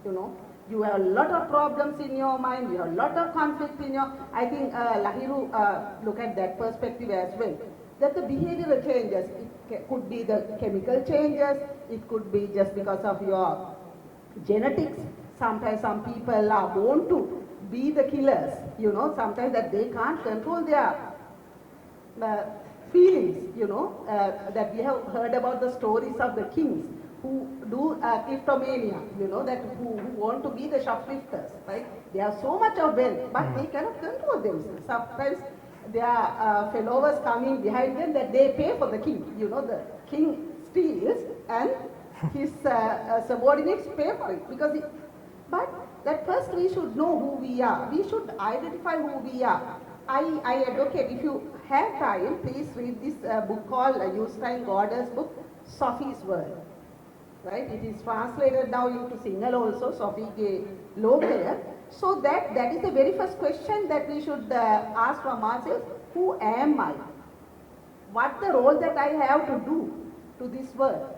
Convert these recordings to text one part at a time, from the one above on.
you know. You have a lot of problems in your mind, you have a lot of conflict in your, I think Lahiru look at that perspective as well. That the behavioral changes, it could be the chemical changes, it could be just because of your genetics. Sometimes some people are born to be the killers, you know, sometimes that they can't control their uh, feelings, you know, that we have heard about the stories of the kings who do kleptomania, you know, that who want to be the shoplifters, right? They have so much of wealth, but they cannot control themselves. Sometimes their followers coming behind them that they pay for the king, you know, the king steals and his subordinates pay for it because but that first we should know who we are. We should identify who we are. I advocate, if you have time, please read this book called Eustein Gordon's book, Sophie's World. Right? It is translated now into Sinhala also, Sophie K. Lokaya. So that is the very first question that we should ask from ourselves, who am I? What the role that I have to do to this world?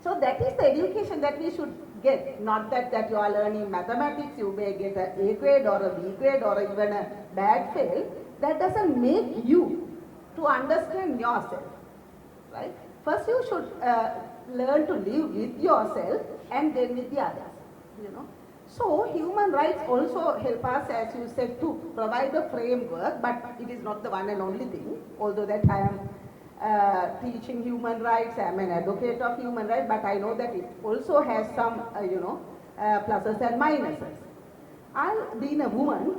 So that is the education that we should get. Not that you are learning mathematics, you may get a A grade or a B grade or even a bad fail. That doesn't make you to understand yourself, right? First you should learn to live with yourself and then with the others, you know. So human rights also help us, as you said, to provide a framework, but it is not the one and only thing, although that I am teaching human rights, I am an advocate of human rights, but I know that it also has some, pluses and minuses. Being a woman,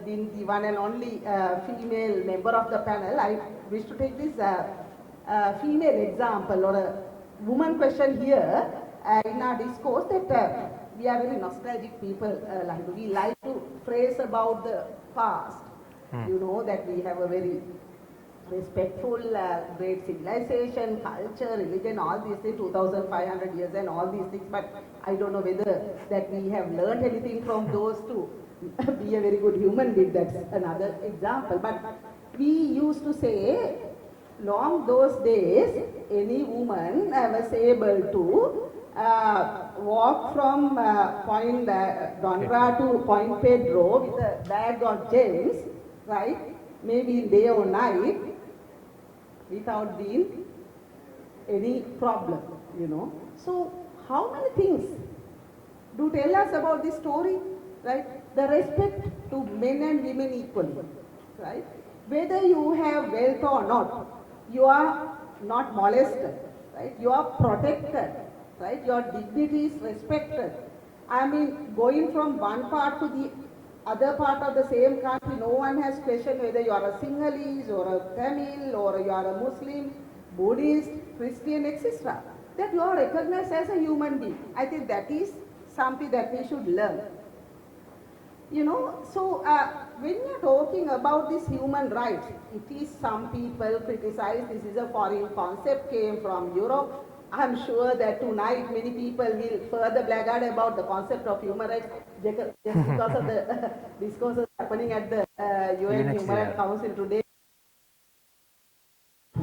being the one and only female member of the panel, I wish to take this female example or a woman question here in our discourse that we are very nostalgic people. We like to phrase about the past. You know that we have a very respectful, great civilization, culture, religion, all these things, 2500 years and all these things, but I don't know whether that we have learned anything from those to be a very good human being. That's another example. But we used to say, long those days, any woman was able to walk from Point Donra to Point Pedro with a bag of gems, right? Maybe day or night, without being any problem, you know. So how many things do tell us about this story, right? The respect to men and women equally, right? Whether you have wealth or not, you are not molested, right? You are protected, right? Your dignity is respected. I mean, going from one part to the other part of the same country, no one has questioned whether you are a Sinhalese or a Tamil or you are a Muslim, Buddhist, Christian, etc. That you are recognized as a human being. I think that is something that we should learn. You know, so when we are talking about this human rights, it is some people criticize this is a foreign concept, came from Europe. I'm sure that tonight many people will further blackguard about the concept of human rights just because of the discourses happening at the UN Human Rights Council today.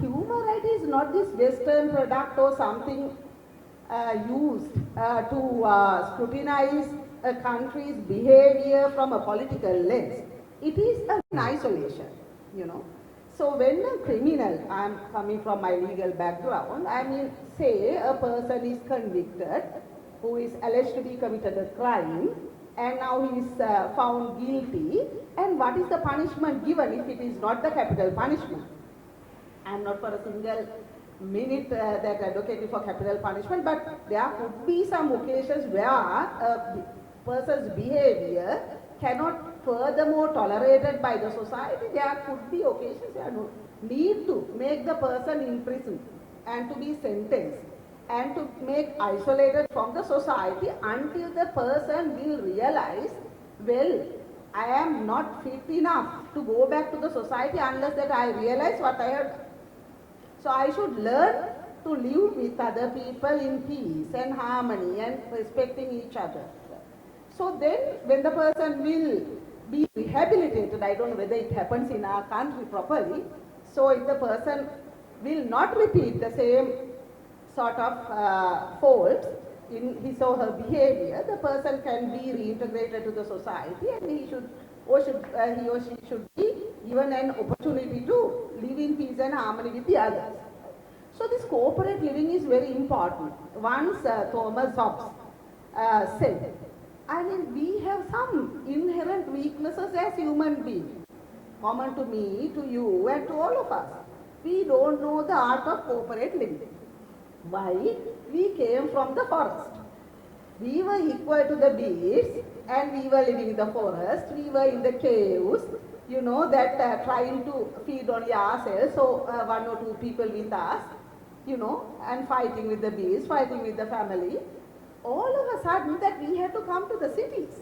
Human right is not this Western product or something used to scrutinize a country's behavior from a political lens. It is an isolation, you know. So when a criminal, I am coming from my legal background, I mean, say a person is convicted, who is alleged to be committed a crime, and now he is found guilty, and what is the punishment given if it is not the capital punishment? I am not for a single minute that advocating for capital punishment, but there could be some occasions where a person's behavior cannot furthermore tolerated by the society. There could be occasions where no need to make the person in prison and to be sentenced and to make isolated from the society until the person will realize, well, I am not fit enough to go back to the society unless that I realize what I have done. So I should learn to live with other people in peace and harmony and respecting each other. So then when the person will be rehabilitated, I don't know whether it happens in our country properly, so if the person will not repeat the same sort of faults, in his or her behavior, the person can be reintegrated to the society, and he or she should be given an opportunity to live in peace and harmony with the others. So this corporate living is very important. Once Thomas Hobbes said, I mean, we have some inherent weaknesses as human beings, common to me, to you, and to all of us. We don't know the art of corporate living. Why? We came from the forest. We were equal to the beasts, and we were living in the forest. We were in the caves, you know, that trying to feed only ourselves, so one or two people with us, you know, and fighting with the beasts, fighting with the family. All of a sudden that we had to come to the cities,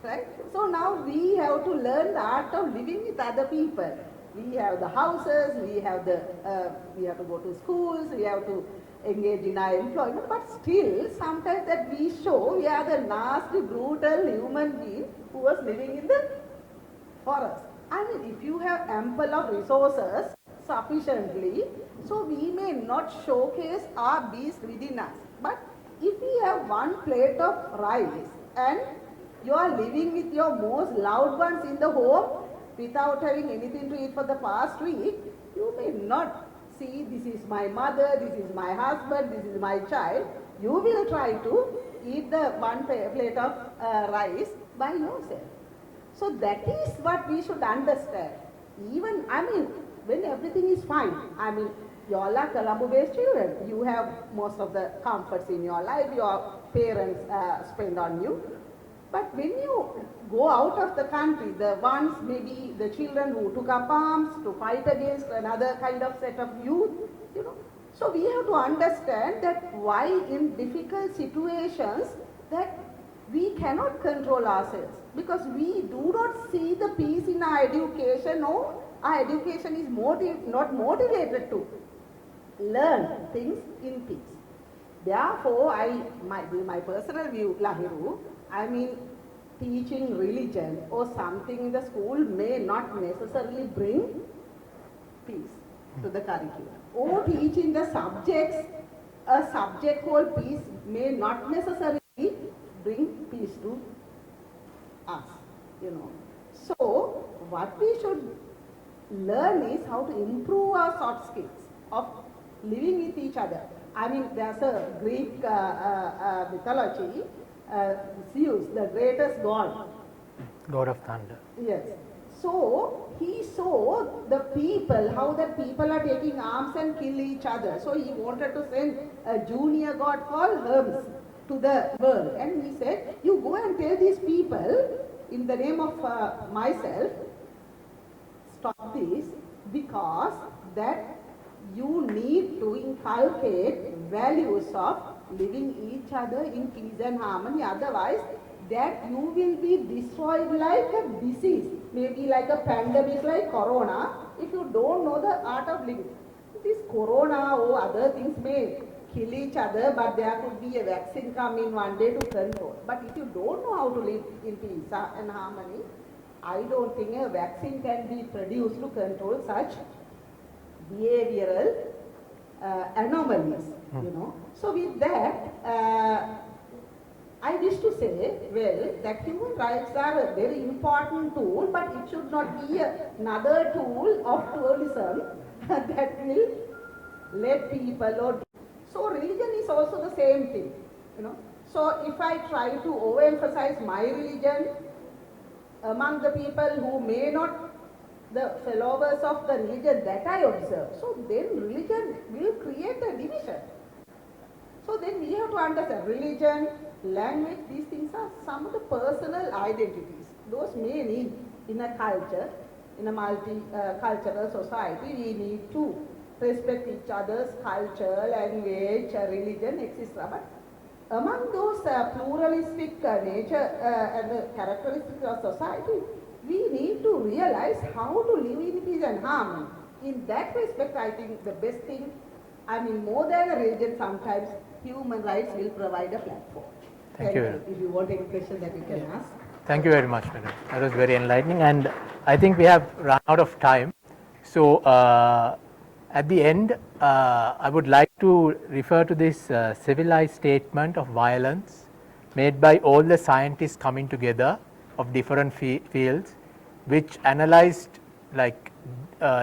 right? So now we have to learn the art of living with other people. We have the houses, we have to go to schools, we have to engage in our employment, but still sometimes that we show we are the nasty, brutal human being who was living in the forest. I mean, if you have ample of resources sufficiently, so we may not showcase our beast within us. But if we have one plate of rice and you are living with your most loved ones in the home without having anything to eat for the past week, you may not see, this is my mother, this is my husband, this is my child. You will try to eat the one plate of rice by yourself. So that is what we should understand. Even, I mean, when everything is fine, I mean, you all are Colombo-based children. You have most of the comforts in your life, your parents spend on you. But when you go out of the country, the ones, maybe the children who took up arms to fight against another kind of set of youth, you know. So we have to understand that why in difficult situations that we cannot control ourselves, because we do not see the peace in our education, or our education is not motivated to learn things in peace. Therefore, my personal view, Lahiru, I mean, teaching religion or something in the school may not necessarily bring peace to the curriculum. Or teaching the subjects, a subject called peace may not necessarily bring peace to us, you know. So, what we should learn is how to improve our soft skills of living with each other. I mean, there's a Greek mythology, Zeus, the greatest god. God of thunder. Yes. So, he saw the people, how the people are taking arms and kill each other. So, he wanted to send a junior god called Hermes to the world. And he said, you go and tell these people, in the name of myself, stop this, because that you need to inculcate values of living each other in peace and harmony. Otherwise, that you will be destroyed like a disease, maybe like a pandemic like corona, if you don't know the art of living. This corona or other things may kill each other, but there could be a vaccine coming one day to control. But if you don't know how to live in peace and harmony, I don't think a vaccine can be produced to control such behavioral anomalies, you know. So with that, I wish to say, well, that human rights are a very important tool, but it should not be another tool of tourism that will let people or... So religion is also the same thing, you know. So if I try to overemphasize my religion among the people who may not the followers of the religion that I observe, so then religion will create a division. So then we have to understand religion, language, these things are some of the personal identities. Those may need in a culture, in a multi-cultural society, we need to respect each other's culture, language, religion, etc. But among those pluralistic nature and the characteristics of society, we need to realize how to live in peace and harmony. In that respect, I think the best thing, I mean, more than a religion, sometimes human rights will provide a platform. Thank you. If you want any question that you can ask. Thank you very much, madam. That was very enlightening, and I think we have run out of time. So, At the end, I would like to refer to this civilized statement of violence made by all the scientists coming together of different fields, which analyzed like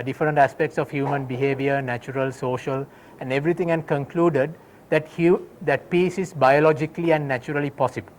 different aspects of human behavior, natural, social, and everything, and concluded that that peace is biologically and naturally possible.